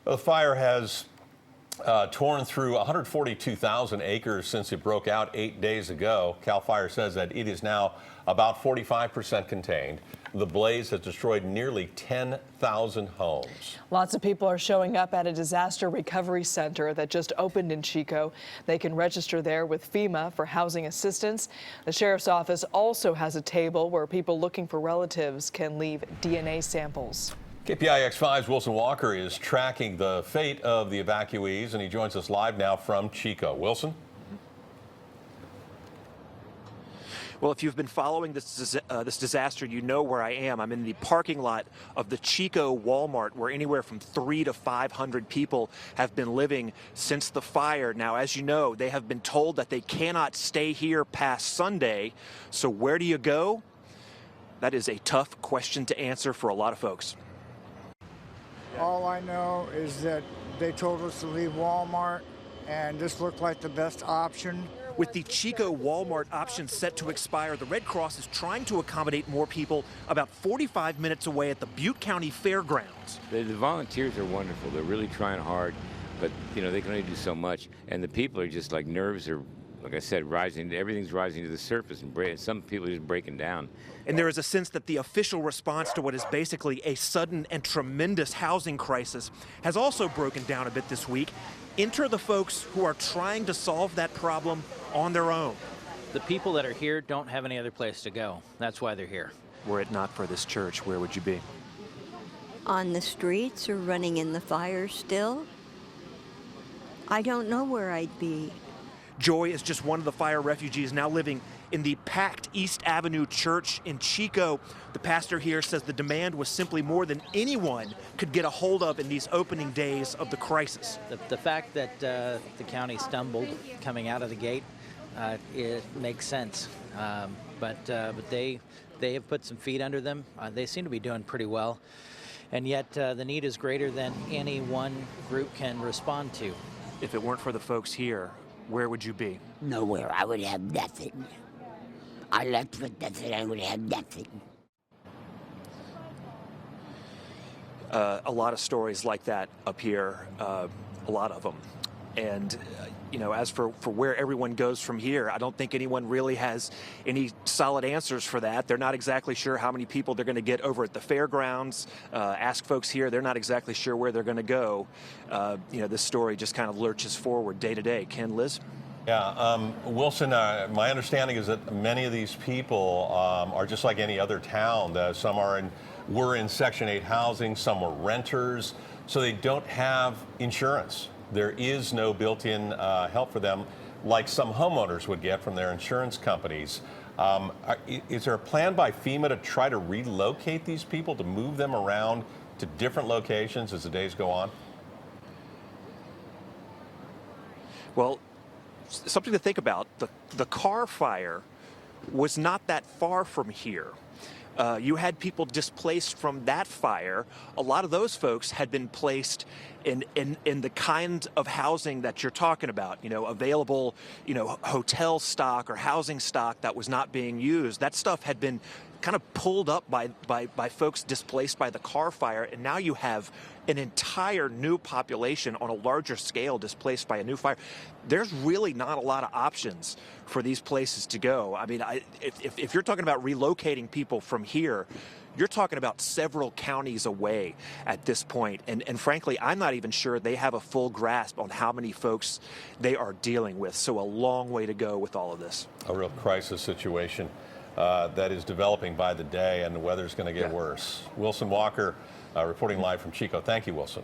The fire has torn through 142,000 acres since it broke out 8 days ago. CAL FIRE says that it is now about 45% contained. The blaze has destroyed nearly 10,000 homes. Lots of people are showing up at a disaster recovery center that just opened in Chico. They can register there with FEMA for housing assistance. The sheriff's office also has a table where people looking for relatives can leave DNA samples. KPIX 5's Wilson Walker is tracking the fate of the evacuees, and he joins us live now from Chico. Wilson? Well, if you've been following this disaster, you know where I am. I'm in the parking lot of the Chico Walmart, where anywhere from 300 to 500 people have been living since the fire. Now, as you know, they have been told that they cannot stay here past Sunday. So where do you go? That is a tough question to answer for a lot of folks. All I know is that they told us to leave Walmart, and this looked like the best option. With the Chico Walmart option set to expire, the Red Cross is trying to accommodate more people about 45 minutes away at the Butte County Fairgrounds. The volunteers are wonderful. They're really trying hard, but they can only do so much. And the people are just like nerves are, like I said, rising. Everything's rising to the surface, and some people are just breaking down. And there is a sense that the official response to what is basically a sudden and tremendous housing crisis has also broken down a bit this week. Enter the folks who are trying to solve that problem on their own. The people that are here don't have any other place to go. That's why they're here. Were it not for this church, where would you be? On the streets or running in the fire still? I don't know where I'd be. Joy is just one of the fire refugees now living in the packed East Avenue Church in Chico. The pastor here says the demand was simply more than anyone could get a hold of in these opening days of the crisis. The fact that the county stumbled coming out of the gate, it makes sense. But they have put some feet under them. They seem to be doing pretty well. And yet the need is greater than any one group can respond to. If it weren't for the folks here, where would you be? Nowhere. I would have nothing. I left with nothing. I would have nothing. A lot of stories like that up here, a lot of them. And, as for where everyone goes from here, I don't think anyone really has any solid answers for that. They're not exactly sure how many people they're going to get over at the fairgrounds. Ask folks here, they're not exactly sure where they're going to go. This story just kind of lurches forward day to day. Ken, Liz? Yeah, Wilson, my understanding is that many of these people are just like any other town. Some were in Section 8 housing, some were renters, so they don't have insurance. There is no built-in help for them like some homeowners would get from their insurance companies. Is there a plan by FEMA to try to relocate these people, to move them around to different locations as the days go on? Well, something to think about. The car fire was not that far from here. You had people displaced from that fire. A lot of those folks had been placed in the kind of housing that you're talking about, available, hotel stock or housing stock that was not being used. That stuff had been kind of pulled up by folks displaced by the car fire, and now you have an entire new population on a larger scale displaced by a new fire. There's really not a lot of options for these places to go. I mean, if you're talking about relocating people from here, you're talking about several counties away at this point. And frankly, I'm not even sure they have a full grasp on how many folks they are dealing with. So a long way to go with all of this. A real crisis situation that is developing by the day, and the weather's going to get worse. Wilson Walker reporting live from Chico. Thank you, Wilson.